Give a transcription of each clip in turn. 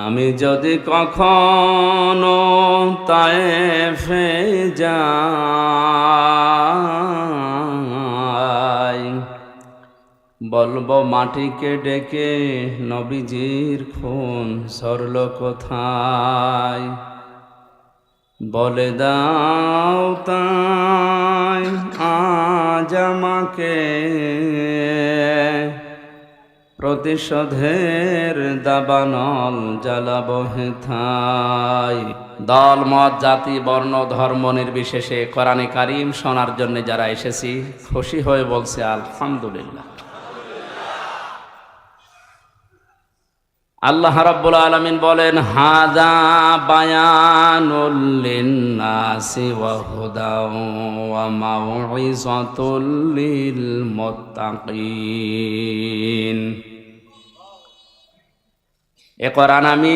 আমি যদি কখনো তায়েফে যাই, বলবো মাটিকে ডেকে নবীজির খুন ঝরল কোথায়। বলে দাও তাই আজ আমাকে, প্রতিশোধের দাবানল জ্বালাবো হেথায়। দল মত জাতি বর্ণ ধর্ম নির্বিশেষে কোরআনে কারীম শোনার জন্য যারা এসেছি, খুশি হয়ে বলছে আলহামদুলিল্লাহ। আল্লাহ রাব্বুল আলামিন বলেন, হাযা বায়ানুল লিন্নাসি ওয়া হুদাও ওয়া মাউইযাতুল লিল মুত্তাকিন। এ কোরআন আমি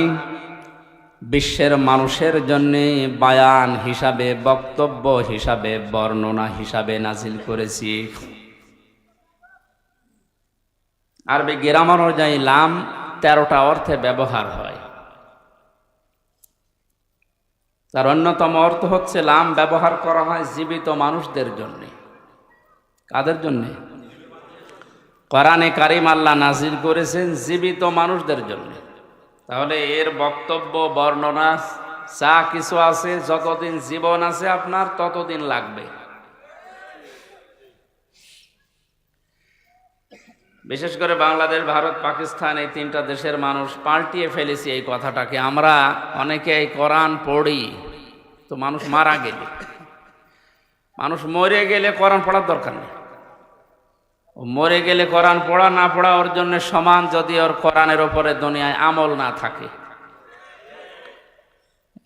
বিশ্বের মানুষের জন্য বায়ান হিসাবে, বক্তব্য হিসাবে, বর্ণনা হিসাবে নাজিল করেছি। আরবি গ্রামার অনুযায়ী লাম 13টা অর্থে ব্যবহার হয়। তার অন্যতম অর্থ হচ্ছে লাম ব্যবহার করা হয় জীবিত মানুষদের জন্য। কাদের জন্য? কোরআনে কারীম আল্লাহ নাজিল করেছেন জীবিত মানুষদের জন্য। তাহলে এর বক্তব্য, বর্ণনা যা কিছু আছে, যতদিন জীবন আছে আপনার ততদিন লাগবে। বিশেষ করে বাংলাদেশ, ভারত, পাকিস্তান এই 3টা দেশের মানুষ পাল্টিয়ে ফেলেছি এই কথাটাকে। আমরা অনেকে এই কোরআন পড়ি, তো মানুষ মারা গেলে, মানুষ মরে গেলে কোরআন পড়ার দরকার নেই। মরে গেলে কোরআন পড়া না পড়া ওর জন্য সমান, যদি ওর কোরআনের ওপরে দুনিয়ায় আমল না থাকে।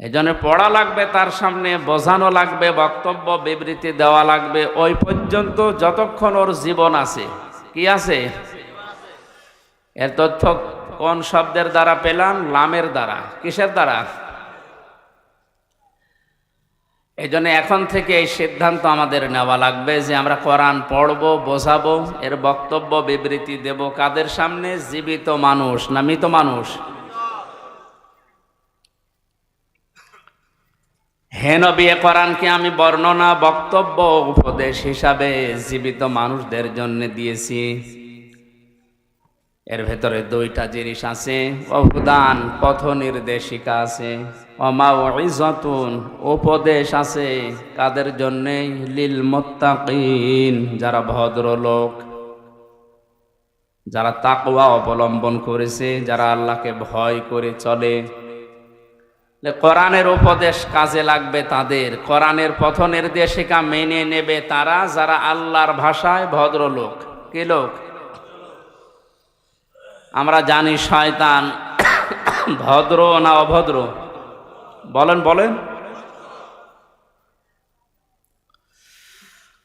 এই জন্য পড়া লাগবে, তার সামনে বোঝানো লাগবে, বক্তব্য বিবৃতি দেওয়া লাগবে ওই পর্যন্ত যতক্ষণ ওর জীবন আছে। কি আছে? এর তথ্য কোন শব্দের দ্বারা পেলাম? লামের দ্বারা। কিসের দ্বারা? এই জন্য এখন থেকে এই সিদ্ধান্ত আমাদের নেওয়া লাগবে যে আমরা কোরআন পড়বো, বোঝাবো, এর বক্তব্য বিবৃতি দেব। কাদের সামনে? জীবিত মানুষ না মৃত মানুষ? হে নবী, কোরআনকে আমি বর্ণনা, বক্তব্য, উপদেশ হিসাবে জীবিত মানুষদের জন্য দিয়েছি। এর ভেতরে 2টা জিনিস আছে, অবদান, পথ নির্দেশিকা আছে, অমাউইযাতুন, উপদেশ আছে। কাদের জন্য? লিল মুত্তাকিন, যারা ভদ্রলোক, যারা তাকওয়া অবলম্বন করেছে, যারা আল্লাহকে ভয় করে চলে। কোরআনের উপদেশ কাজে লাগবে তাদের, কোরআনের পথ নির্দেশিকা মেনে নেবে তারা, যারা আল্লাহর ভাষায় ভদ্রলোক। কি লোক? আমরা জানি শয়তান ভদ্র না অভদ্র? বলেন বলেন।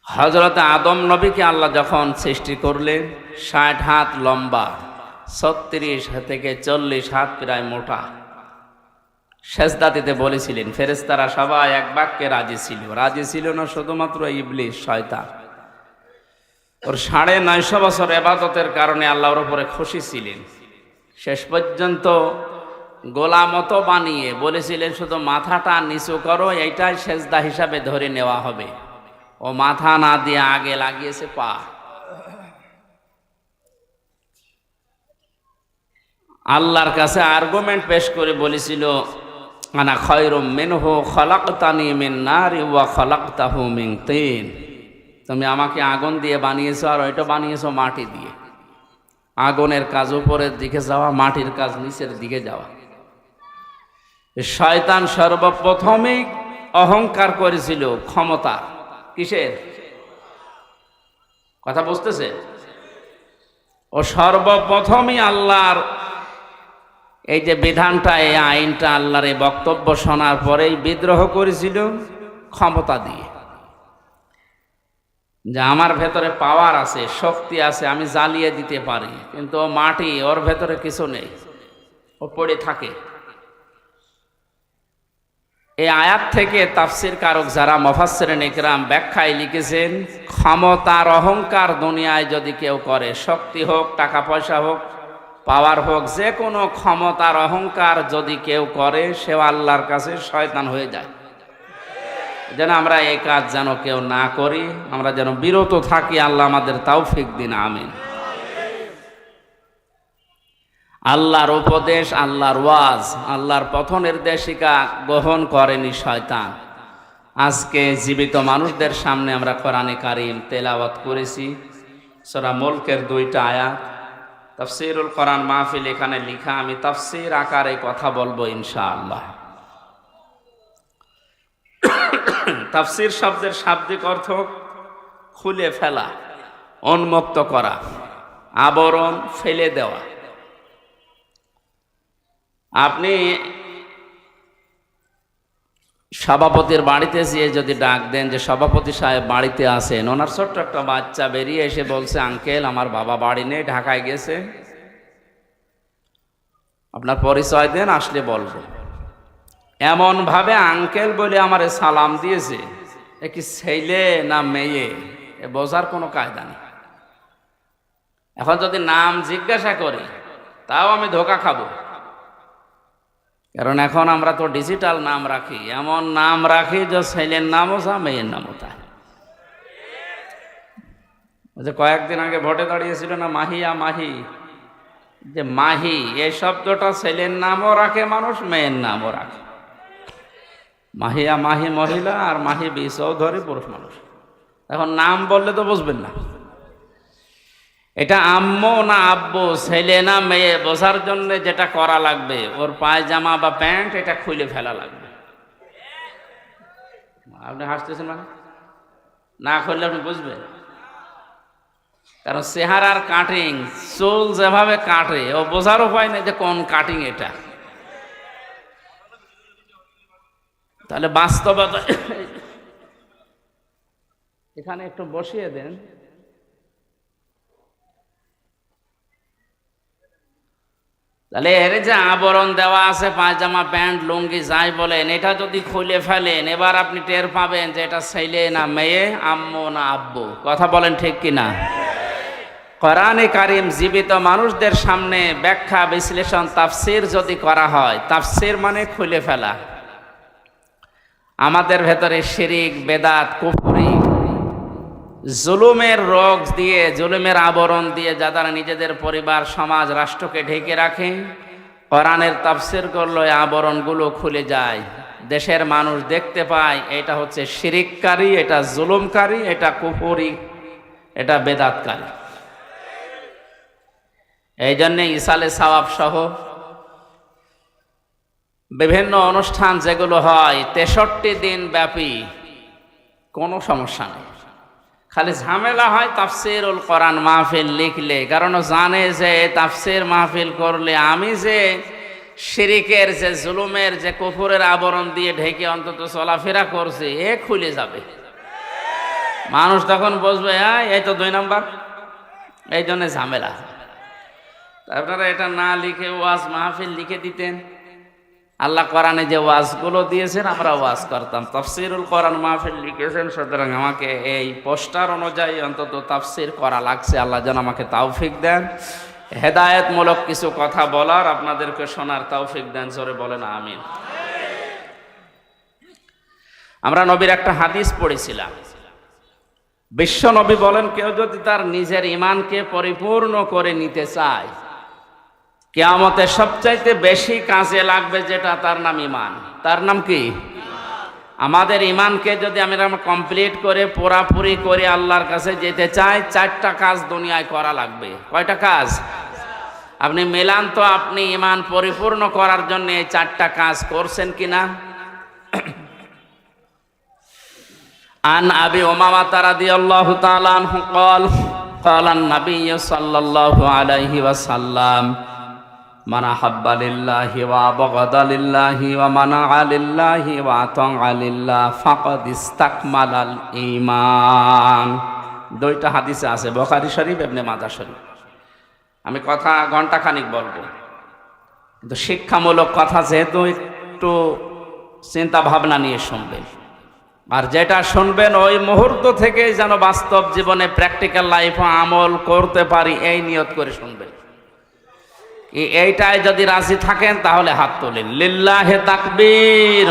হযরত আদম নবীকে আল্লাহ যখন সৃষ্টি করলেন, 60 হাত লম্বা, 36 থেকে 40 হাত প্রায় মোটা, সেজদা দিতে বলেছিলেন। ফেরেশতারা সবাই এক বাক্যে রাজি ছিল। রাজি ছিল না শুধুমাত্র ইবলিস, শয়তান। ওর 950 বছর ইবাদতের কারণে আল্লাহর উপরে খুশি ছিলেন। শেষ পর্যন্ত গোলামত বানিয়ে বলেছিলেন, শুধু মাথাটা নিচু করো, এইটাই সেজদা হিসাবে ধরে নেওয়া হবে। ও মাথা না দিয়ে আগে লাগিয়েছে পা। আল্লাহর কাছে আর্গুমেন্ট পেশ করে বলেছিল, আনা খায়রুম মিনহু খলাকতানি মিন নারি ওয়া খলাকতাহু মিন তিন। তুমি আমাকে আগুন দিয়ে বানিয়েছো, আর ওইটা বানিয়েছো মাটি দিয়ে। আগুনের কাজ উপরের দিকে যাওয়া, মাটির কাজ নিচের দিকে যাওয়া। শয়তান সর্বপ্রথমেই অহংকার করেছিল ক্ষমতা। কিসের কথা বুঝতেছে? ও সর্বপ্রথমই আল্লাহর এই যে বিধানটা, এই আইনটা, আল্লাহর এই বক্তব্য শোনার পরেই বিদ্রোহ করেছিল ক্ষমতা দিয়ে। যে আমার ভেতরে পাওয়ার আছে, শক্তি আছে, আমি জ্বালিয়ে দিতে পারি, কিন্তু ও মাটি, ওর ভেতরে কিছু নেই, ও পড়ে থাকে। এই আয়াত থেকে তাফসির কারক যারা মুফাসসিরিন ইকরাম ব্যাখ্যায় লিখেছেন, ক্ষমতার অহংকার দুনিয়ায় যদি কেউ করে, শক্তি হোক, টাকা পয়সা হোক, পাওয়ার হোক, যে কোনো ক্ষমতার অহংকার যদি কেউ করে সেও আল্লাহর কাছে শয়তান হয়ে যায়। যেন আমরা এই কাজ যেন কেউ না করি, আমরা যেন বিরত থাকি। আল্লাহ আমাদের তৌফিক দিন, আমিন। আল্লাহর উপদেশ, আল্লাহর ওয়াজ, আল্লাহর পথ নির্দেশিকা গ্রহণ করেনি শয়তান। আজকে জীবিত মানুষদের সামনে আমরা কোরআনে কারিম তেলাওয়াত করেছি, সূরা মুলকের 2টা আয়াত। তাফসীরুল কোরআন মাহফিল এখানে লেখা, আমি তাফসীর আকারে কথা বলবো ইনশাআল্লাহ। তাফসীর শব্দের শাব্দিক অর্থ খুলে ফেলা, উন্মুক্ত করা, আবরণ ফেলে দেওয়া। আপনি সভাপতির বাড়িতে গিয়ে যদি ডাক দেন যে সভাপতি সাহেব বাড়িতে আসেন, ওনার ছোট্ট একটা বাচ্চা বেরিয়ে এসে বলছে, আঙ্কেল আমার বাবা বাড়ি নেই, ঢাকায় গেছে, আপনার পরিচয় দেন, আসলে বলবো। এমন ভাবে আঙ্কেল বলে আমারে সালাম দিয়েছে, এ কি ছেলে না মেয়ে এ বোঝার কোনো কায়দা নেই। এখন যদি নাম জিজ্ঞাসা করি তাও আমি ধোকা খাবো, কারণ এখন আমরা তো ডিজিটাল নাম রাখি, এমন নাম রাখি যে ছেলের নামও যা মেয়ের নামও তা। যে কয়েকদিন আগে ভোটে দাঁড়িয়েছিল না মাহিয়া মাহি, যে মাহি এই শব্দটা ছেলের নামও রাখে মানুষ, মেয়ের নামও রাখে। মাহিয়া মাহি মহিলা আর মাহি বি চৌধুরী পুরুষ মানুষ। এখন নাম বললে তো বুঝবেন না এটা আম্মু না আব্বু, ছেলে না মেয়ে বোঝার জন্য যেটা করা লাগবে, ওর পায়জামা বা প্যান্ট এটা খুলে ফেলা লাগবে। আপনি হাসতেছেন মানে না খুললে আপনি বুঝবেন, কারণ চেহারার কাটিং, চুল যেভাবে কাটে ও বোঝার উপায় নেই যে কোন কাটিং এটা। তাহলে বাস্তবতা এখানে একটু বসিয়ে দেন। তাহলে এর যে আবরণ দেওয়া আছে, পায়জামা প্যান্ট লুঙ্গি যাই বলেন, এটা যদি খুলে ফেলেন এবার আপনি টের পাবেন যে এটা ছেলে না মেয়ে, আম্মু না আব্বু। কথা বলেন ঠিক কিনা? কোরআনে কারিম জীবিত মানুষদের সামনে ব্যাখ্যা বিশ্লেষণ তাফসীর যদি করা হয়, তাফসীর মানে খুলে ফেলা। আমাদের ভেতরে শিরিক, বেদাত, কুফরি, জুলুমের রোগ দিয়ে, জুলুমের আবরণ দিয়ে যারা নিজেদের পরিবার, সমাজ, রাষ্ট্রকে ঢেকে রাখে, কোরআনের তাফসীর করলে আবরণগুলো খুলে যায়। দেশের মানুষ দেখতে পায় এটা হচ্ছে শিরিককারী, এটা জুলুমকারী, এটা কুফরি, এটা বেদাতকারী। এই জন্যে ইসালে সওয়াব সহ বিভিন্ন অনুষ্ঠান যেগুলো হয় 63 দিন ব্যাপী, কোনো সমস্যা নেই। খালি ঝামেলা হয় তাফসীরুল কোরআন মাহফিল লিখলে, কারণ জানে যে তাফসীর মাহফিল করলে আমি যে শিরিকের, যে জুলুমের, যে কুফরের আবরণ দিয়ে ঢেকে অন্তত চলাফেরা করছে এ খুলে যাবে। মানুষ তখন বুঝবে এই তো 2 নম্বর, এই জন্য ঝামেলা। আপনারা এটা না লিখে ওয়াজ মাহফিল লিখে দিতেন। আল্লাহ কোরআনে যে ওয়াজগুলো দিয়েছেন আমরা ওয়াজ করতাম। তাফসীরুল কোরআন মাহফিল লিখেছেন, সুতরাং আমাকে এই পোস্টার অনুযায়ী অন্তত তাফসীর করা লাগছে। আল্লাহ যেন আমাকে তৌফিক দেন, হেদায়েতমূলক কিছু কথা বলার, আপনাদেরকে শোনার তৌফিক দেন। জোরে বলেন আমিন। আমরা নবীর একটা হাদিস পড়েছিলাম, বিশ্ব নবী বলেন, কেউ যদি তার নিজের ঈমানকে পরিপূর্ণ করে নিতে চায়, কিয়ামতে সবচাইতে বেশি কাজে লাগবে যেটা, তার নাম ঈমান। তার নাম কি? আমাদের ঈমানকে যদি আমরা কমপ্লিট করে পুরাপুরি করে আল্লাহর কাছে যেতে চাই, 4টা কাজ দুনিয়ায় করা লাগবে। কয়টা কাজ? আপনি মেলান তো, আপনি ঈমান পরিপূর্ণ করার জন্য এই 4টা কাজ করছেন কিনা? আন আবি উমামা রাদিয়াল্লাহু তাআলা আনহু قال قال النبي صلى الله عليه وسلم من أحب لله وأبغض لله ومنع لله وأطاع لله فقد استكمل الإيمان। 2টা হাদিসে আছে, বুখারী শরীফ, ইবনে মাজাহ শরীফ। আমি কথা ঘন্টাখানিক বলবো, কিন্তু শিক্ষামূলক কথা যেহেতু একটু চিন্তা ভাবনা নিয়ে শুনবেন, আর যেটা শুনবেন ওই মুহূর্ত থেকে যেন বাস্তব জীবনে প্র্যাকটিক্যাল লাইফে আমল করতে পারি এই নিয়ত করে শুনবেন। এইটাই যদি রাজি থাকেন তাহলে হাত তোলেন, লিল্লাহে তাকবীর।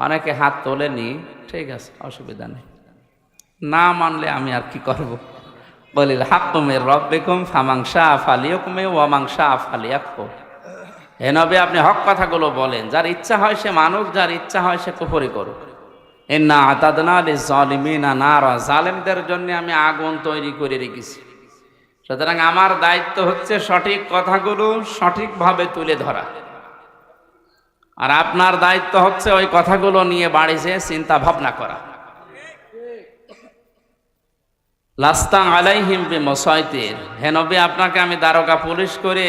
অনেকে হাত তোলেনি, ঠিক আছে, অসুবিধা নেই। না মানলে আমি আর কি করব? বলিল হাক্কু মির রাব্বিকুম ফামান শাআ ফালিয়াকুম ওয়া মান শাআ ফালিয়াকফুর। হে নবী, আপনি হক কথাগুলো বলেন, যার ইচ্ছা হয় সে মানুক, যার ইচ্ছা হয় সে কুফরি করুক। ইন্না আতাদনা লিয-যালিমিনা নারা, জালেমদের জন্য আমি আগুন তৈরি করে রেখেছি। সুতরাং আমার দায়িত্ব হচ্ছে সঠিক কথাগুলো সঠিকভাবে তুলে ধরা, আর আপনার দায়িত্ব হচ্ছে ওই কথাগুলো নিয়ে বাড়ি যেয়ে চিন্তা ভাবনা করা। লাস্তা আলাইহিম বিমুসাইতির, হে নবী, আপনাকে আমি দারোগা পুলিশ করে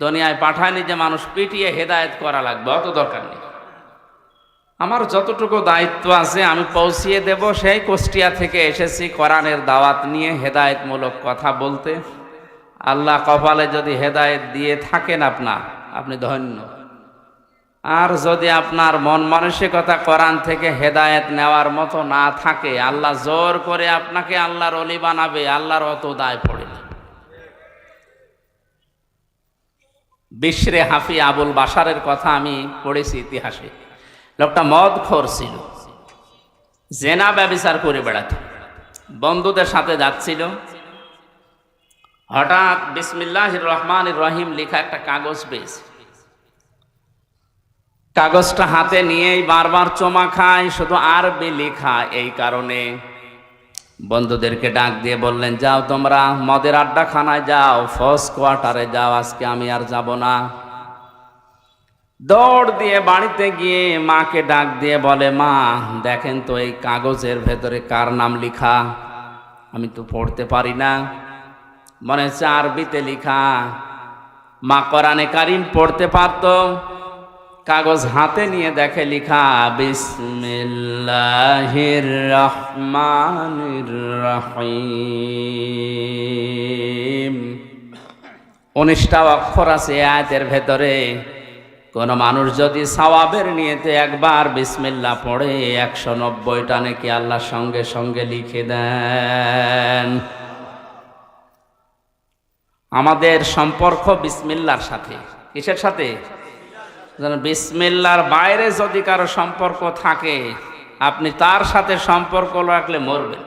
দুনিয়ায় পাঠাইনি যে মানুষ পিটিয়ে হেদায়েত করা লাগবে, অত দরকার নেই। আমার যতটুকু দায়িত্ব আছে আমি পৌঁছিয়ে দেব। সেই কুষ্টিয়া থেকে এসেছি কোরআনের দাওয়াত নিয়ে হেদায়েতমূলক কথা বলতে। আল্লাহ কপালে যদি হেদায়েত দিয়ে থাকেন আপনি ধন্য। আর যদি আপনার মন মানসিকতা কোরআন থেকে হেদায়েত নেওয়ার মতো না থাকে, আল্লাহ জোর করে আপনাকে আল্লাহর ওলি বানাবে, আল্লাহর অত দায় পড়ে না। বিশরে হাফি আবুল বাশারের কথা আমি পড়েছি ইতিহাসে। লোকটা মদখোর ছিল, জেনা ব্যভিচার করে বেড়াত, বন্ধুদের সাথে যাচ্ছিল। হঠাৎ বিসমিল্লাহির রহমানির রহিম লেখা একটা কাগজ পেয়েছে। কাগজটা হাতে নিয়েই বারবার চোমা খায়, শুধু আরবি লেখা। এই কারণে বন্ধুদেরকে ডাক দিয়ে বললেন, যাও তোমরা মদের আড্ডাখানায় যাও, ফার্স্ট কোয়ার্টারে যাও, আজকে আমি আর যাব না। দৌড় দিয়ে বাড়িতে গিয়ে মাকে ডাক দিয়ে বলে, মা দেখেন তো এই কাগজের ভেতরে কার নাম লেখা, আমি তো পড়তে পারি না, মনে হচ্ছে আরবিতে লেখা। মা কোরআনে কারিম পড়তে পারতো। কাগজ হাতে নিয়ে দেখে লেখা বিসমিল্লাহির রহমানির রহিম। 19টা অক্ষর আছে আয়াতের ভেতরে। কোন মানুষ যদি সওয়াবের নিয়তে একবার বিসমিল্লাহ পড়ে 190টা নাকি আল্লাহ সঙ্গে সঙ্গে লিখে দেন। আমাদের সম্পর্ক বিসমিল্লাহর সাথে। কিসের সাথে? বিসমিল্লাহর বাইরে যদি কারো সম্পর্ক থাকে, আপনি তার সাথে সম্পর্ক রাখলে মরবেন।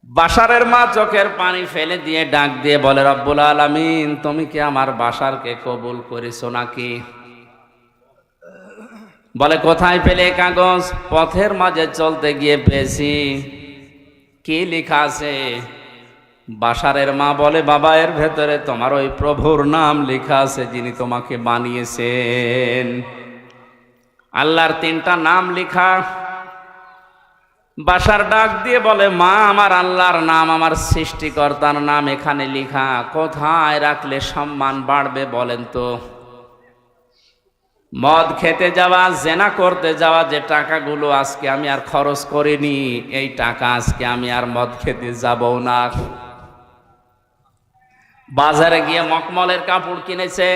বাশারের মা চোখের পানি ফেলে দিয়ে ডাক দিয়ে বলে, রব্বুল আলামিন, তুমি কি আমার বাশারকে কবুল করেছো নাকি? বলে, কোথায় পেলে কাগজ? পথের মাঝে চলতে গিয়ে পেয়েছি। কি লেখা আছে? বাশারের মা বলে, বাবা এর ভেতরে তোমার ওই প্রভুর নাম লেখা আছে যিনি তোমাকে বানিয়েছেন। আল্লাহর 3টা নাম লেখা। বাশার ডাক দিয়ে বলে, মা আমার আল্লাহর নাম, আমার সৃষ্টিকর্তার নাম এখানে লেখা, কোথায় রাখলে সম্মান বাড়বে বলেন তো? মদ খেতে যাওয়া, জেনা করতে যাওয়া যে টাকাগুলো আজকে আমি আর খরচ করিনি, এই টাকা আজকে আমি আর মদ খেতে যাবও না। বাজারে গিয়ে মখমলের কাপড় কিনেছে,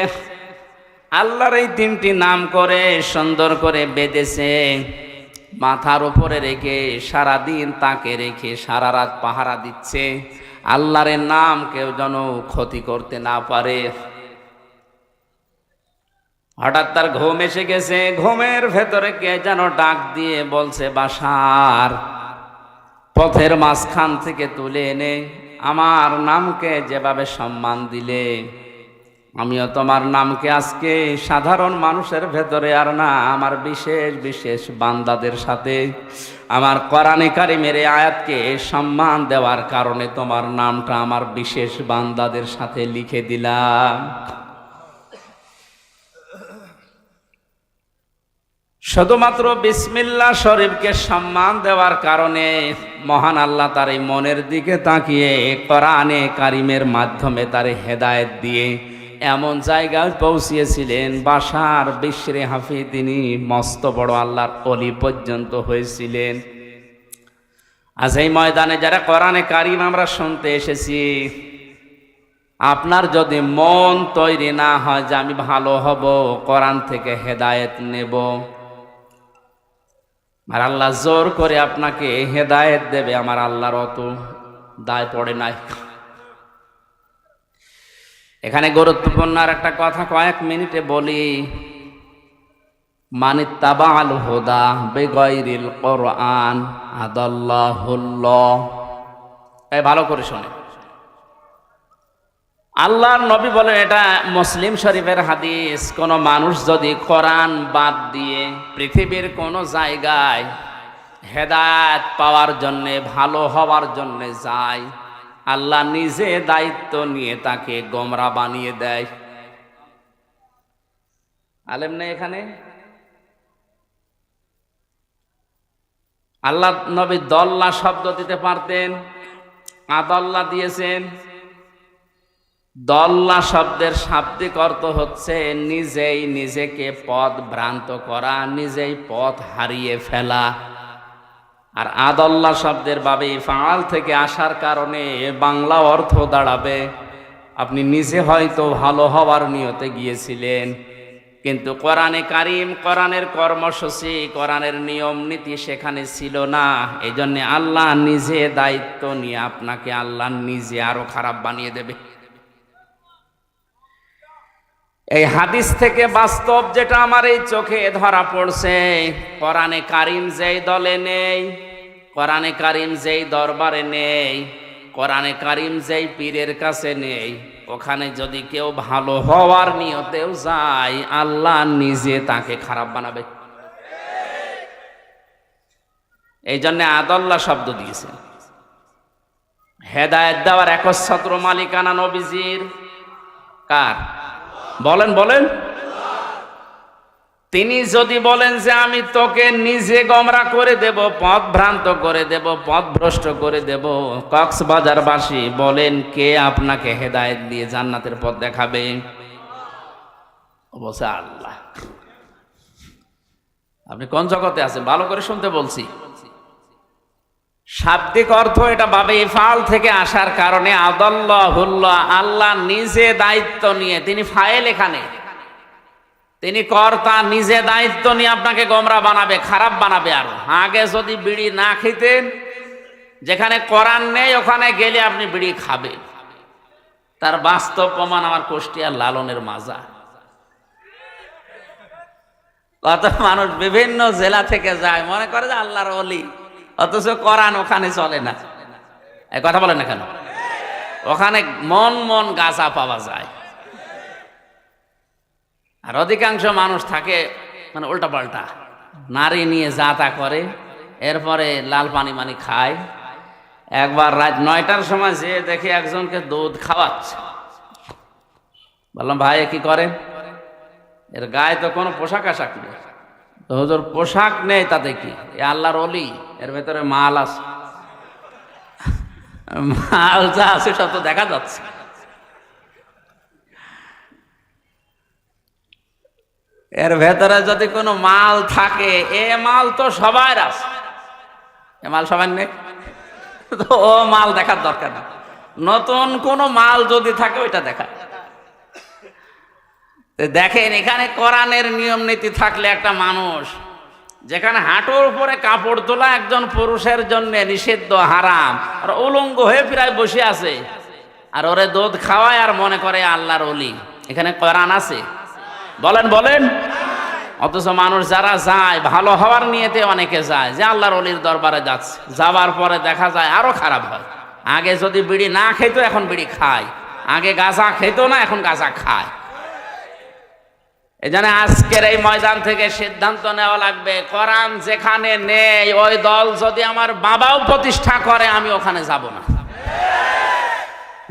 আল্লাহর এই 3টি নাম করে সুন্দর করে বেঁধেছে, মাথার উপরে রেখে সারাদিন তাকে রেখে সারা রাত পাহারা দিচ্ছে, আল্লাহর নাম কেউ যেন ক্ষতি করতে না পারে। হঠাৎ তার ঘুম এসে গেছে। ঘুমের ভেতরে কে যেন ডাক দিয়ে বলছে, বাশার, পথের মাঝখান থেকে তুলে এনে আমার নামকে যেভাবে সম্মান দিলে, আমিও তোমার নামকে আজকে সাধারণ মানুষের ভেতরে আর না, আমার বিশেষ বিশেষ বান্দাদের সাথে আমার কোরআনে কারিমের আয়াতকে সম্মান দেওয়ার কারণে তোমার নামটা আমার বিশেষ বান্দাদের সাথে লিখে দিলাম। শুধুমাত্র বিসমিল্লাহ শরীফকে সম্মান দেওয়ার কারণে মহান আল্লাহ তার এই মনের দিকে তাকিয়ে কোরআনে কারিমের মাধ্যমে তার হেদায়েত দিয়ে এমন জায়গায় পৌঁছিয়েছিলেন, বাশার বিশরে হাফি তিনি মস্ত বড় আল্লাহর ওলি পর্যন্ত হয়েছিলেন। আজ এই ময়দানে যারা কোরআনে কারিম আমরা শুনতে এসেছি, আপনার যদি মন তৈরি না হয় যে আমি ভালো হব, কোরআন থেকে হেদায়েত নেব, আর আল্লাহ জোর করে আপনাকে হেদায়েত দেবে, আমার আল্লাহর অত দায় পড়ে নাই। এখানে গুরুত্বপূর্ণ আর একটা কথা কয়েক মিনিটে বলি। মানিত্তাবাআল হুদা বিগাইরিল কোরআন আদাল্লাহুল্লাহ। এই ভালো করে শুনে, আল্লাহর নবী বলেন, এটা মুসলিম শরীফের হাদিস, কোন মানুষ যদি কোরআন বাদ দিয়ে পৃথিবীর কোন জায়গায় হেদায়েত পাওয়ার জন্যে, ভালো হওয়ার জন্যে যায়, আল্লাহ নিজে দায়িত্ব নিয়ে তাকে গোমরা বানিয়ে দেয়। আলেম নেই এখানে? আল্লাহ নবী দল্লা শব্দ দিতে পারতেন, আদাল্লা দিয়েছেন। দল্লা শব্দের শাব্দিক অর্থ হচ্ছে নিজেই নিজেকে পথ ভ্রান্ত করা, নিজেই পথ হারিয়ে ফেলা। আর আদাল্লা শব্দের বাবে ফাআল থেকে আসার কারণে বাংলা অর্থ দাঁড়াবে আপনি নিজে হয়তো ভালো হওয়ার নিয়তে গিয়েছিলেন, কিন্তু কোরআনে কারিম, কোরআনের কর্মসূচি, কোরআনের নিয়ম নীতি সেখানে ছিল না। এই জন্যে আল্লাহ নিজে দায়িত্ব নিয়ে আপনাকে আল্লাহ নিজে আরো খারাপ বানিয়ে দেবে। এই হাদিস থেকে বাস্তব যেটা আমার এই চোখে ধরা পড়ছে, কোরআনে কারিম যেই দলে নেই, কোরআনে কারিম যেই দরবারে নেই, কোরআনে কারিম যেই পীরের কাছে নেই, ওখানে যদি কেউ ভালো হওয়ার নিয়তেও যায়, আল্লাহ নিজে তাকে খারাপ বানাবে। এই জন্য আদাল্লা শব্দ দিয়েছেন। হেদায়েত দেওয়ার একচ্ছত্র মালিকানা নবীজির। কার? বলেন বলেন। তিনি যদি বলেন যে আমি তোকে নিজে গোমরা করে দেব, পথ ভ্রান্ত করে দেব, পথ ভ্রষ্ট করে দেব, কক্সবাজারবাসী বলেন কে আপনাকে হেদায়েত দিয়ে জান্নাতের পথ দেখাবে? অবশ্যই আল্লাহ। আপনি কোন জগতে আছেন? ভালো করে শুনতে বলছি। শাব্দিক অর্থ এটা বাবে ইফআল থেকে আসার কারণে আদাল্লাহুল্লাহ, আল্লাহ নিজে দায়িত্ব নিয়ে, তিনি ফাইল, এখানে তিনি কর্তা, নিজে দায়িত্ব নিয়ে আপনাকে গোমরা বানাবে, খারাপ বানাবে। আর আগে যদি বিড়ি না খেতেন, যেখানে কোরআন নেই ওখানে গেলে আপনি বিড়ি খাবেন। তার বাস্তব প্রমাণ আমার কুষ্টিয়ার লালনের মাজার। কত মানুষ বিভিন্ন জেলা থেকে যায়, মনে করে যে আল্লাহর ওলি, অথচ কোরআন ওখানে চলে না। এই কথা বলেন না কেন? ওখানে মন মন গাঁজা পাওয়া যায়। আর অধিকাংশ মানুষ থাকে মানে উল্টা পাল্টা, নারী নিয়ে যা তা করে, এরপরে লাল পানি মানি খায়। একবার রাত 9টার সময় যে দেখে একজনকে দুধ খাওয়াচ্ছে, বললাম ভাই কি করে? এর গায়ে তো কোনো পোশাক আশাক নেই। তো হুজুর পোশাক নেই তাতে কি, এ আল্লাহর ওলি, এর ভেতরে মাল আছে। মাল যা আছে সব তো দেখা যাচ্ছে। এর ভেতরে যদি কোনো মাল থাকে, এ মাল তো সবার আছে, এ মাল সবার নেই, তো ও মাল দেখার দরকার নেই। নতুন কোনো মাল যদি থাকে ওইটা দেখা। দেখেন এখানে কোরআনের নিয়ম নীতি থাকলে একটা মানুষ, যেখানে হাঁটুর উপরে কাপড় তোলা একজন পুরুষের জন্য নিষিদ্ধ, হারাম, আর উলঙ্গ হয়ে প্রায় বসে আছে, আর ওরে দুধ খাওয়ায় আর মনে করে আল্লাহর ওলি। এখানে কোরআন আছে? বলেন বলেন। অথচ মানুষ যারা যায় ভালো হওয়ার নিয়তে, অনেকে যায় যে আল্লাহর ওলির দরবারে যাচ্ছে, যাওয়ার পরে দেখা যায় আরো খারাপ হয়। আগে যদি বিড়ি না খেত এখন বিড়ি খায়, আগে গাঁজা খেত না এখন গাঁজা খায়। এই জন্য আজকের এই ময়দান থেকে সিদ্ধান্ত নেওয়া লাগবে, কোরআন যেখানে নেই ওই দল যদি আমার বাবাও প্রতিষ্ঠা করে আমি ওখানে যাব না।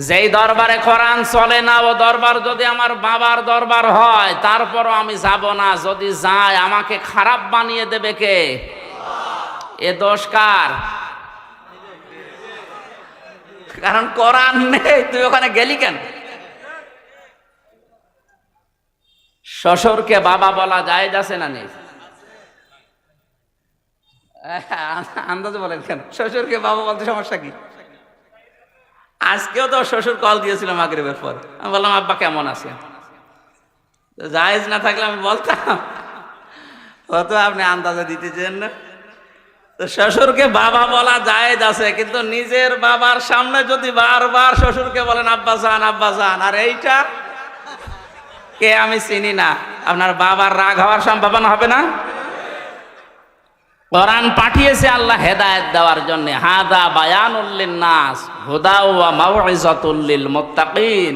যেই দরবারে কোরআন চলে না ও দরবার যদি আমার বাবার দরবার হয় তারপরও আমি যাব না। যদি যায় আমাকে খারাপ বানিয়ে দেবে কে? এ দোষ কার? কারণ কোরআন নেই, তুই ওখানে গেলি কেন? শ্বশুরকে বাবা বলা জায়েজ আছে না নেই? আন্দাজে বলেন কেন? শ্বশুরকে বাবা বলতে সমস্যা কি? আজকেও তো শ্বশুর কল দিয়েছিল মাগরিবের পর, আমি বললাম আব্বা কেমন আছে? জায়েজ না থাকলে আমি বলতাম, হয়তো আপনি আন্দাজে দিতেছেন না। তো শ্বশুরকে বাবা বলা জায়েজ আছে, কিন্তু নিজের বাবার সামনে যদি বারবার শ্বশুরকে বলেন আব্বা জান, আর এইটা কে আমি চিনি না, আপনার বাবার রাগ হওয়ার সম্ভাবনা হবে না? কোরআন পাঠিয়েছে আল্লাহ হেদায়েত দেওয়ার জন্য। হাদা বায়ানুল লিন্নাস হুদা ওয়া মাউইযাতুল লিল মুত্তাকিন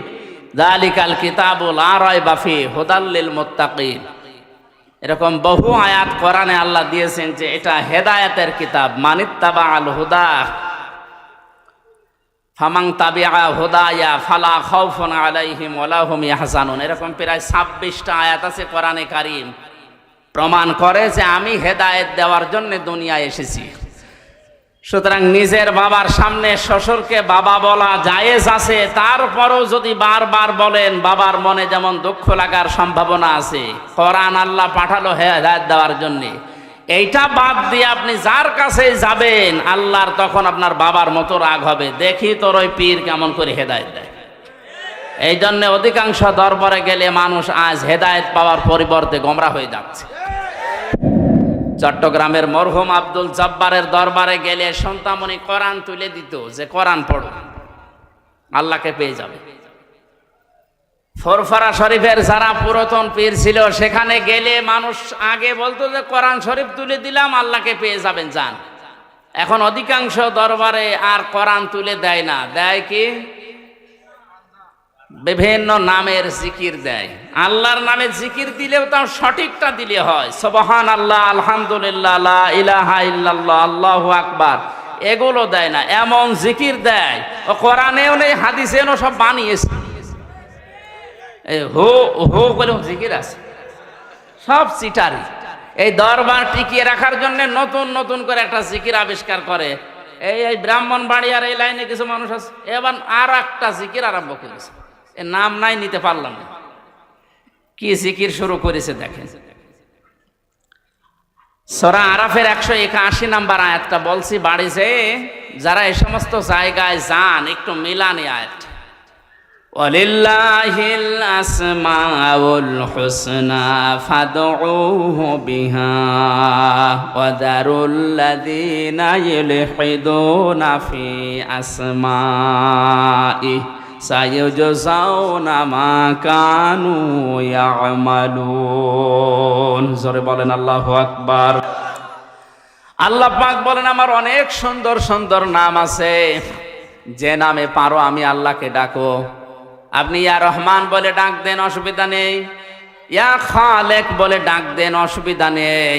যালিকাল কিতাবু লা রাইবা ফিহি হুদাল লিল মুত্তাকিন। এরকম বহু আয়াত কোরআনে আল্লাহ দিয়েছেন যে এটা হেদায়েতের কিতাব। মানিত্তাবা আল হুদা ফামান তাবিআ হুদায়া ফালা খাউফুন আলাইহিম ওয়ালা হুম ইয়াহজানুন। এরকম প্রায় 26টা আয়াত আছে কোরআনে কারীম, প্রমাণ করে যে আমি হেদায়েত দেওয়ার জন্য দুনিয়ায় এসেছি। সুতরাং নিজের বাবার সামনে শ্বশুরকে বাবা বলা জায়েজ আছে, তারপরও যদি বারবার বলেন বাবার মনে যেমন দুঃখ লাগার সম্ভাবনা আছে। কোরআন আল্লাহ পাঠালো হেদায়েত দেওয়ার জন্য, এইটা বাদ দিয়ে আপনি যার কাছে যাবেন আল্লাহর তখন আপনার বাবার মতো রাগ হবে, দেখি তোর ওই পীর কেমন করে হেদায়েত দেয়। এই জন্য অধিকাংশ দরবারে গেলে মানুষ আজ হেদায়েত পাওয়ার পরিবর্তে গোমরা হয়ে যাচ্ছে। চট্টগ্রামের মরহুম আব্দুল জব্বারের দরবারে গেলে সন্তামণি কোরআন তুলে দিত যে কোরআন পড়ো, আল্লাহকে পেয়ে যাবে। ফরফরা শরীফের যারা পুরাতন পীর ছিল সেখানে গেলে মানুষ আগে বলতো যে কোরআন শরীফ তুলে দিলাম আল্লাহকে পেয়ে যাবেন, যান। এখন অধিকাংশ দরবারে আর কোরআন তুলে দেয় না, দেয় কি বিভিন্ন নামের জিকির দেয়। আল্লাহর নামে জিকির দিলেও তাও সঠিকটা দিলে হয়, সুবহানাল্লাহ, আলহামদুলিল্লাহ, লা ইলাহা ইল্লাল্লাহ, আল্লাহু আকবার, এগুলো দেয় না। এমন জিকির দেয় ও কোরআনেও নেই হাদিসেও নেই, সব বানিয়েছে। হো হো বলে জিকির আছে, সব চিটারি। এই দরবার টিকিয়ে রাখার জন্য নতুন নতুন করে একটা জিকির আবিষ্কার করে। এই ব্রাহ্মণবাড়িয়ার এই লাইনে কিছু মানুষ আছে, এবার আর একটা জিকির আরম্ভ করেছে, এর নাম নাই নিতে পারলাম না, কি জিকির শুরু করেছে দেখেন। সূরা আরাফের 181 নাম্বার আয়াতটা বলছি, বাড়ি যেয়ে যারা এই সমস্ত জায়গায় যান একটু মিলানি আয়াত। ওয়ালিল্লাহিল আসমাউল হুসনা ফাদউহু বিহা ওয়া দারুল লাযিনা ইউলহিদুনা ফি আসমাইহি সাইয়ুজজাউনা মা কানু ইয়ামালুন। জোরে বলেন আল্লাহু আকবার। আল্লাহ পাক বলেন আমার অনেক সুন্দর সুন্দর নাম আছে, যে নামে পারো আমি আল্লাহকে ডাকো। আপনি ইয়া রহমান বলে ডাক দেন, অসুবিধা নেই। ইয়া খালেক বলে ডাক দেন, অসুবিধা নেই।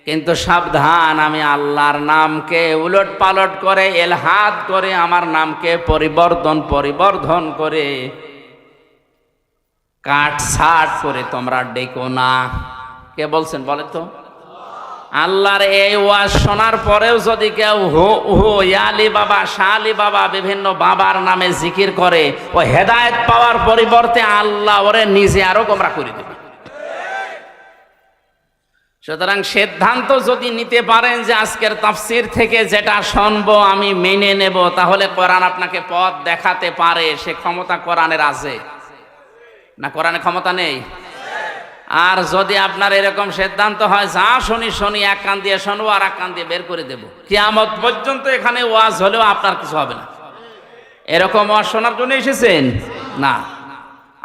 কিন্তু সাবধান, আমি আল্লাহর নামকে উলট পালট করে এলহাদ করে আমার নামকে পরিবর্ধন করে কাটছাট করে তোমরা ডেকো না। কে বলছেন বলে তো? আল্লাহর এই ওয়াজ শোনার পরেও যদি কেউ হো ইয়ালি বাবা, শালি বাবা, বিভিন্ন বাবার নামে জিকির করে, ও হেদায়েত পাওয়ার পরিবর্তে আল্লাহ ওরে নিজে আরো গোমরা করে দেবে। সুতরাং সিদ্ধান্ত যদি নিতে পারেন যে আজকের তাফসীর থেকে যেটা শুনবো আমি মেনে নেব, তাহলে কোরআন আপনাকে পথ দেখাতে পারে। সে ক্ষমতা কোরআনের আছে না? কোরআনে ক্ষমতা নেই? আর যদি আপনার এরকম সিদ্ধান্ত হয় যা শুনি এক কান দিয়ে শুনবো আর এক কান দিয়ে বের করে দেব, কিয়ামত পর্যন্ত এখানে ওয়াজ হলেও আপনার কিছু হবে না। এরকম ওয়াজ শোনার জন্য এসেছেন না।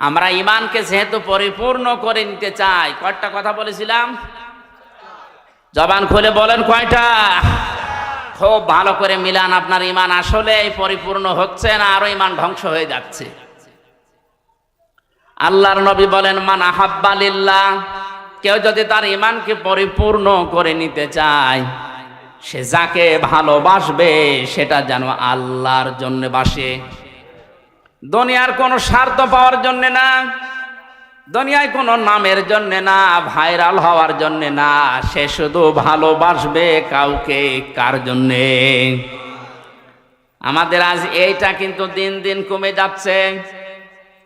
আমরা ঈমানকে যেহেতু পরিপূর্ণ করে নিতে চাই, কয়টা কথা বলেছিলাম? জবান খুলে বলেন কয়টা? খুব ভালো করে মিলান। আপনার ঈমান আসলে পরিপূর্ণ হচ্ছে না, আরো ঈমান ধ্বংস হয়ে যাচ্ছে। আল্লাহর নবী বলেন মান আহাব্বা লিল্লাহ, কেউ যদি তার ঈমানকে পরিপূর্ণ করে নিতে চায়, সে যাকে ভালোবাসবে সেটা যেন আল্লাহর জন্য বাসে, দুনিয়ার কোনো স্বার্থ পাওয়ার জন্য না, দুনিয়ায় কোনো নামের জন্য না, ভাইরাল হওয়ার জন্য না। সে শুধু ভালোবাসবে কাউকে। কার জন্যে? আমাদের আজ এইটা কিন্তু দিন দিন কমে যাচ্ছে।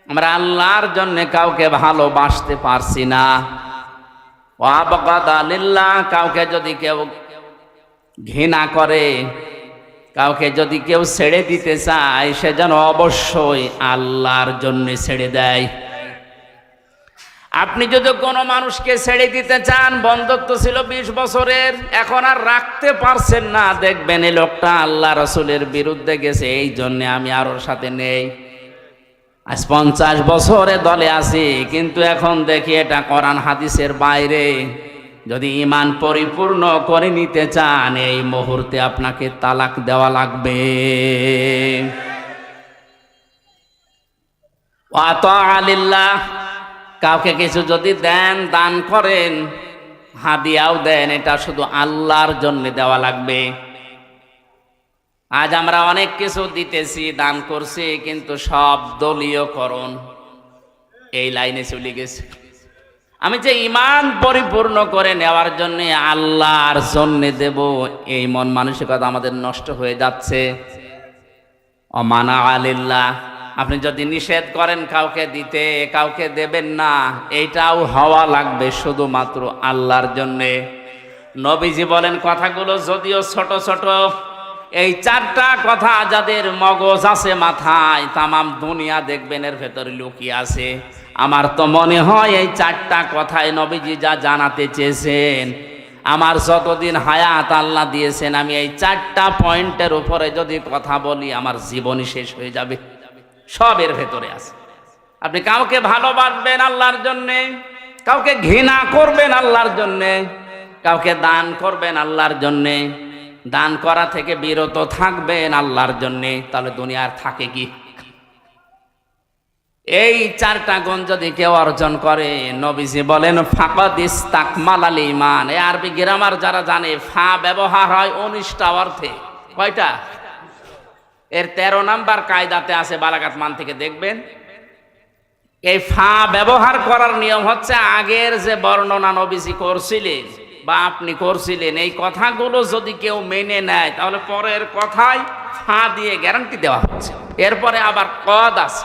আমরা আল্লাহর জন্য কাউকে ভালোবাসতে পারছি না। ওয়াবাগাদা লিল্লাহ, কাউকে যদি কেউ ঘৃণা করে, কাউকে যদি কেউ ছেড়ে দিতে চায়, সে যেন অবশ্যই আল্লাহর জন্য ছেড়ে দেয়। আপনি যদি কোনো মানুষকে ছেড়ে দিতে চান, বন্ধুত্ব ছিল 20 বছরের, এখন আর রাখতে পারছেন না, দেখবেন এই লোকটা আল্লাহ রসুলের বিরুদ্ধে গেছে, এই জন্য আমি আর ওর সাথে নেই। আজ 50 বছরে দলে আছি, কিন্তু এখন দেখি এটা কোরআন হাদিসের বাইরে। যদি ঈমান পরিপূর্ণ করে নিতে চান, এই মুহূর্তে আপনাকে তালাক দেওয়া লাগবে। ওয়া তাআ লিল্লাহ, কাউকে কিছু যদি দেন, দান করেন, হাদিয়াও দেন, এটা শুধু আল্লাহর জন্য দেওয়া লাগবে। আজ আমরা অনেক কিছু দিতেছি, দান করছি, কিন্তু সব দলীয়করণ এই লাইনে চলে গেছে। আমি যে ঈমান পরিপূর্ণ করে নেওয়ার জন্য আল্লাহর জন্য দেব, এই মন মানসিকতা আমাদের নষ্ট হয়ে যাচ্ছে। অমানা আলিল্লাহ, আপনি যদি নিষেধ করেন কাউকে দিতে, কাউকে দেবেন না, এইটাও হওয়া লাগবে শুধুমাত্র আল্লাহর জন্যে। নবীজি বলেন কথাগুলো যদিও ছোট ছোট, এই 4টা কথা যাদের মগজ আছে মাথায়, তামাম দুনিয়া দেখবেন এর ভেতরে লুকিয়ে আছে। আমার তো মনে হয় এই 4টা কথায় নবীজি যা জানাতে চেয়েছেন, আমার যতদিন হায়াত আল্লাহ দিয়েছেন, আমি এই 4টা পয়েন্টের উপরে যদি কথা বলি, আমার জীবনই শেষ হয়ে যাবে। সব এর ভেতরে আছে। আপনি কাউকে ভালোবাসবেন আল্লাহর জন্যে, কাউকে ঘৃণা করবেন আল্লাহর জন্যে, কাউকে দান করবেন আল্লাহর জন্যে, দান করা থেকে বিরত থাকবেন আল্লাহর জন্যে, তাহলে দুনিয়ার থাকে কি? এই 4টা গুণ যদি কেউ অর্জন করে, নবীজি বলেন ফাকাদ ইস্তাকমালাল ঈমান। এই আরবি গ্রামার যারা জানে, ফা ব্যবহার হয় 19টা অর্থে। কয়টা? এর 13 নাম্বার কায়দাতে আছে, বালাগাত মান থেকে দেখবেন। এই ফা ব্যবহার করার নিয়ম হচ্ছে, আগের যে বর্ণনা নবীজি করছিলেন বা আপনি করছিলেন, এই কথাগুলো যদি কেউ মেনে নেয়, তাহলে পরের কথায় ফা দিয়ে গ্যারান্টি দেওয়া হচ্ছে। এরপরে আবার কদ আছে,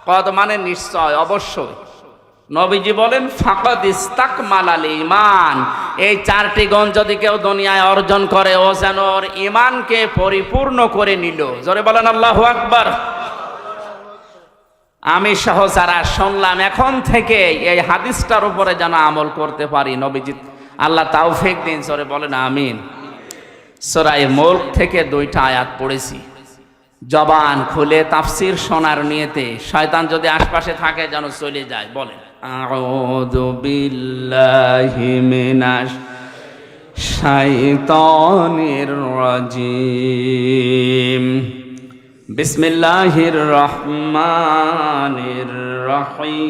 কদ মানে নিশ্চয়, অবশ্যই। নবীজি বলেন ফাকাদ ইস্তাকমালাল ঈমান। এই 4টি গুণ যদি কেউ দুনিয়ায় অর্জন করে, ও যেন ওর ঈমানকে পরিপূর্ণ করে নিল। জোরে বলেন আল্লাহু আকবার। আমি সহ যারা শুনলাম, এখন থেকে এই হাদিসটার উপরে যেন আমল করতে পারি, নবীজি আল্লাহ তাওফিক দিন। জোরে বলেন আমিন। সূরা মুলক থেকে 2টা আয়াত পড়েছি, জবান খুলে তাফসীর শোনার নিয়তে। শয়তান যদি আশপাশে থাকে যেন চলে যায়। বলেন আউযু বিল্লাহি মিনাশ শাইতানির রাজিম। বিসমিল্লাহির রহমানির রহিম।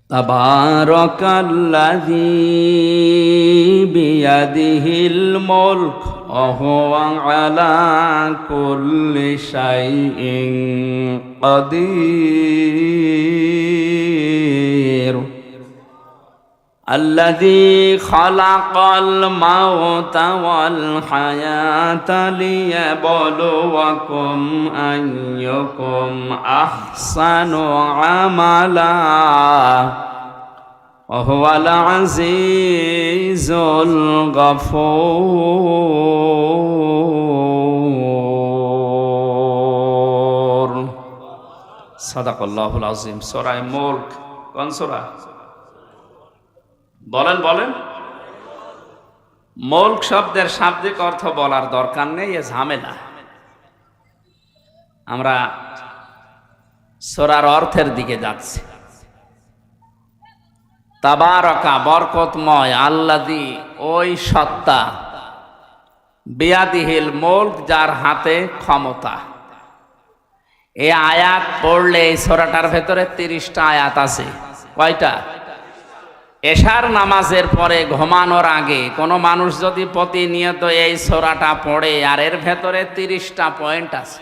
তাবারাকাল্লাযী বিয়াদিহিল মুলক ওয়া হুয়া আলা কুল্লি শাইইন কাদির। আল্লাযী খালাকাল মাউতা ওয়াল হায়াতা লিয়াবলুয়াকুম আইয়ুকুম আহসানু আমালা ওয়া হুয়াল আজিজুল গফুর। সাদাকাল্লাহুল আযীম। সূরা মুলক কোন সূরা? বলেন বলেন। মুলক শব্দের শাব্দিক অর্থ বলার দরকার নেই, এ ঝামেলা। আমরা সূরার অর্থের দিকে যাচ্ছি। তাবারাকা বরকতময়, আল্লাযী ওই সত্তা, বিয়াদিহিল মুলক যার হাতে ক্ষমতা। এই আয়াত পড়লে এই সূরাটার ভেতরে 30টা আয়াত আছে। কয়টা? এশার নামাজের পরে ঘুমানোর আগে কোনো মানুষ যদি প্রতিনিয়ত এই সূরাটা পড়ে, আর এর ভেতরে 30টা পয়েন্ট আছে।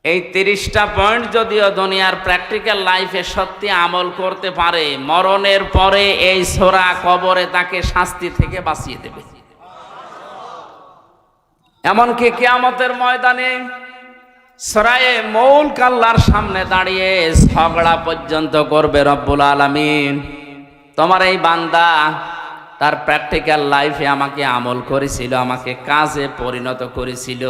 এই 30টা পয়েন্ট যদিও দুনিয়ার প্র্যাকটিক্যাল লাইফে সত্যি আমল করতে পারে, মরণের পরে এই সূরা কবরে তাকে শাস্তি থেকে বাঁচিয়ে দেবে। এমনকি কিয়ামতের ময়দানে সূরায়ে মুলক আল্লাহর সামনে দাঁড়িয়ে ঝগড়া পর্যন্ত করবে রব্বুল আলামিন। তোমার এই বান্দা তার প্র্যাকটিক্যাল লাইফে আমাকে আমল করেছিল, আমাকে কাজে পরিণত করেছিল,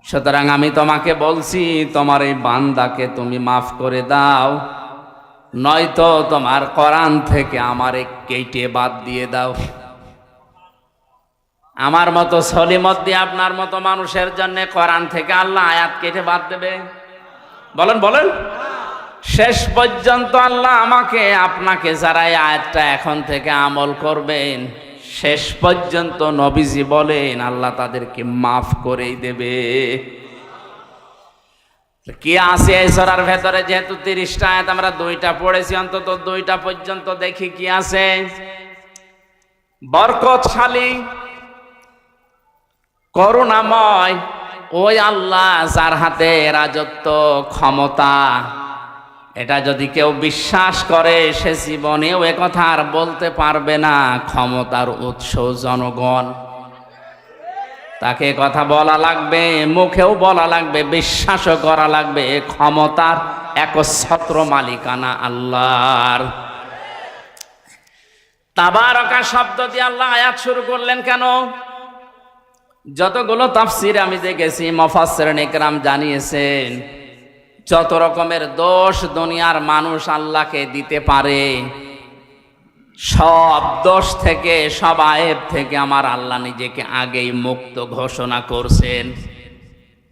সুতরাং আমি তোমাকে বলছি, তোমার এই বান্দাকে তুমি মাফ করে দাও, নয়তো তোমার কোরআন থেকে আমারে কেটে বাদ দিয়ে দাও। আমার মতো সলিমত দিয়ে আপনার মতো মানুষের জন্য কোরআন থেকে আল্লাহ আয়াত কেটে বাদ দেবে? বলেন বলেন। শেষ পর্যন্ত আল্লাহ আমাকে আপনাকে যারা এই আয়াতটা এখন থেকে আমল করবেন, শেষ পর্যন্ত নবীজি বলেন আল্লাহ তাদেরকে মাফ করেই দেবে। কি আছে এই সূরার ভেতরে? যেহেতু 30টা আয়াত আমরা 2টা পড়েছি, অন্তত 2টা পর্যন্ত দেখি কি আছে। বরকতশালী, করুণাময় ওই আল্লাহ যার হাতে রাজত্ব, ক্ষমতা, এটা যদি কেউ বিশ্বাস করে সে জীবনেও একথা আর বলতে পারবে না ক্ষমতার উৎস জনগণ। তাকে কথা বলা লাগবে, মুখেও বলা লাগবে, বিশ্বাসও করা লাগবে ক্ষমতার একচ্ছত্র মালিকানা আল্লাহর। তাবারাকা শব্দ দিয়ে আল্লাহ আয়াত শুরু করলেন কেন? যতগুলো তাফসীর আমি দেখেছি, মুফাসসিরিন ইকরাম জানিয়েছেন যত রকমের দোষ দুনিয়ার মানুষ আল্লাহকে দিতে পারে, সব দোষ থেকে, সব আয়েব থেকে আমার আল্লাহ নিজেকে আগেই মুক্ত ঘোষণা করছেন।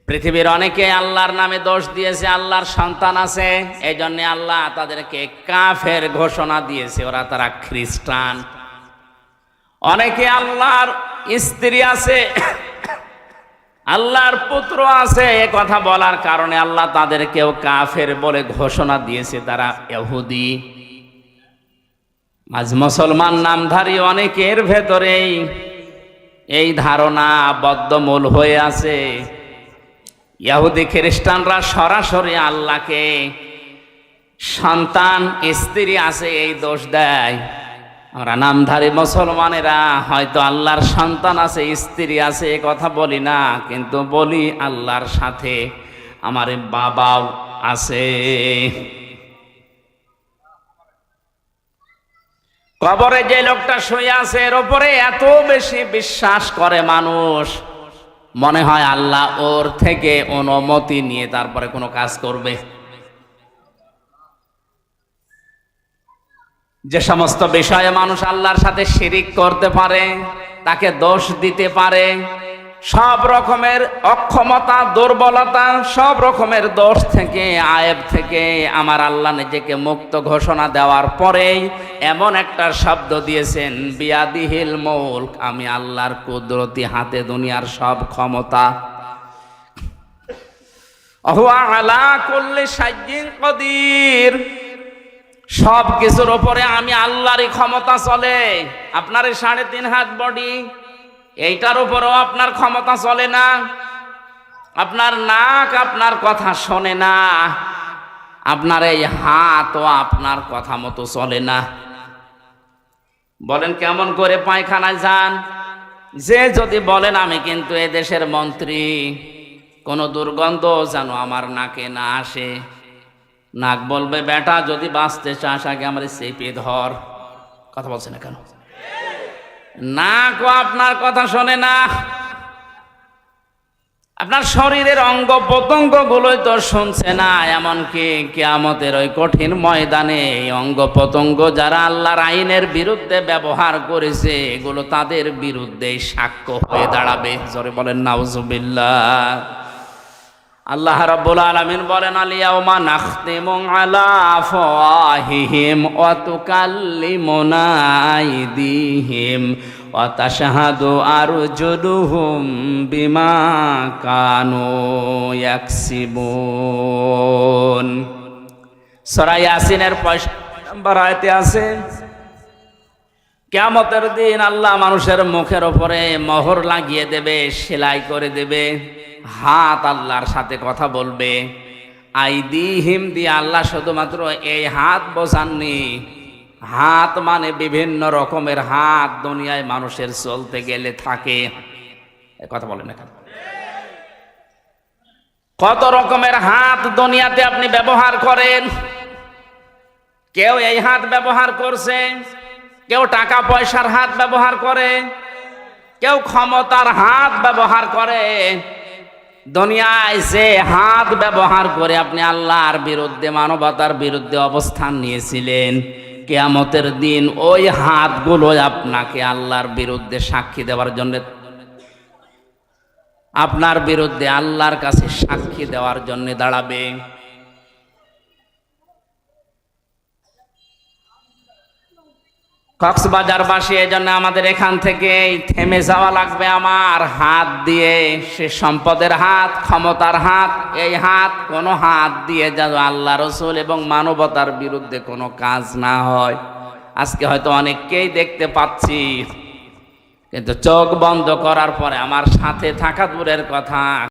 পৃথিবীর অনেকে আল্লাহর নামে দোষ দিয়েছে, আল্লাহর সন্তান আছে, এই জন্য আল্লাহ তাদেরকে কাফের ঘোষণা দিয়েছে, তারা খ্রিস্টান। অনেকে আল্লাহর স্ত্রী আছে, আল্লাহর পুত্র আছে, এ কথা বলার কারণে আল্লাহ তাদেরকেও কাফের বলে ঘোষণা দিয়েছে, তারা ইহুদি। আজ মুসলমান নামধারী অনেকের ভেতরেই এই ধারণা বদ্ধমূল হয়ে আছে। ইহুদি খ্রিস্টানরা সরাসরি আল্লাহকে সন্তান, স্ত্রী আছে এই দোষ দেয়। আমরা নামধারী মুসলমানেরা হয়তো আল্লাহর সন্তান আছে, স্ত্রী আছে এ কথা বলি না, কিন্তু বলি আল্লাহর সাথে আমার বাবাও আছে। কবরে যে লোকটা শুয়ে আছে এর উপরে এত বেশি বিশ্বাস করে মানুষ, মনে হয় আল্লাহ ওর থেকে অনুমতি নিয়ে তারপরে কোনো কাজ করবে। যে সমস্ত বিষয়ে মানুষ আল্লাহর সাথে শিরিক করতে পারে, তাকে দোষ দিতে পারে, সব রকমের অক্ষমতা, দুর্বলতা, সব রকমের দোষ থেকে, আয়েব থেকে আমার আল্লাহ নিজেকে মুক্ত ঘোষণা দেওয়ার পরেই এমন একটা শব্দ দিয়েছেন, বিয়াদিহিল মুলক, আমি আল্লাহর কুদরতি হাতে দুনিয়ার সব ক্ষমতা। হুয়া আলা কুল্লি শাইইন কাদির, সব কিছুর উপরে আমি আল্লাহরই ক্ষমতা চলে। আপনার 3.5 হাত বডি, এইটার উপরেও আপনার ক্ষমতা চলে না। আপনার নাক আপনার কথা শোনে না, আপনার এই হাতও আপনার কথা মতো চলে না। বলেন কেমন করে পায়খানায় যান? যে যদি বলেন আমি কিন্তু এ দেশের মন্ত্রী, কোনো দুর্গন্ধ যেন আমার নাকে না আসে, নাক বলবে বেটা যদি বাঁচতে চাস আগে আমার চেপে ধর। কথা বলছে না কেন? নাকও আপনার কথা শোনে না। আপনার শরীরের অঙ্গ প্রত্যঙ্গ গুলোই তো শুনছে না। এমনকি কিয়ামতের ওই কঠিন ময়দানে এই অঙ্গ প্রত্যঙ্গ যারা আল্লাহর আইনের বিরুদ্ধে ব্যবহার করেছে, এগুলো তাদের বিরুদ্ধে সাক্ষ্য হয়ে দাঁড়াবে। জোরে বলেন নাউজুবিল্লাহ। আল্লাহ রাব্বুল আলামিন বলেন, আল-ইয়াওমা নাখতিমু আলা আফওয়াহিহিম ওয়া তুকাল্লিমুনা আইদিহিম ওয়া তাশহাদু আরজুলুহুম বিমা কানু ইয়াকসিবুন। সূরা ইয়াসিনের 65 নম্বর আয়াতে আছে, কিয়ামতের দিন আল্লাহ মানুষের মুখের উপরে মোহর লাগিয়ে দেবে, সেলাই করে দেবে। হাত আল্লাহর সাথে কথা বলবে। আইদিহিম দিয়ে আল্লাহ শুধুমাত্র এই হাত বোঝাননি, হাত মানে বিভিন্ন রকমের হাত দুনিয়ায় মানুষের চলতে গেলে থাকে। কথা বলেন না কেন? কত রকমের হাত দুনিয়াতে আপনি ব্যবহার করেন। কেউ এই হাত ব্যবহার করছে, কেউ টাকা পয়সার হাত ব্যবহার করে, কেউ ক্ষমতার হাত ব্যবহার করে, দুনিয়ায় যে হাত ব্যবহার করে আপনি আল্লাহর বিরুদ্ধে, মানবতার বিরুদ্ধে অবস্থান নিয়েছিলেন, কিয়ামতের দিন ওই হাতগুলো আপনাকে আল্লাহর বিরুদ্ধে সাক্ষী দেওয়ার জন্য, আপনার বিরুদ্ধে আল্লাহর কাছে সাক্ষী দেওয়ার জন্য দাঁড়াবে। কক্সবাজারবাসী, এই জন্য আমাদের এখান থেকে থেমে যাওয়া লাগবে। আমার হাত দিয়ে, সে সম্পদের হাত, ক্ষমতার হাত, এই হাত কোনো হাত দিয়ে যেন আল্লাহ রসুল এবং মানবতার বিরুদ্ধে কোনো কাজ না হয়। আজকে হয়তো অনেককেই দেখতে পাচ্ছি, কিন্তু চোখ বন্ধ করার পরে আমার সাথে থাকা দূরের কথা,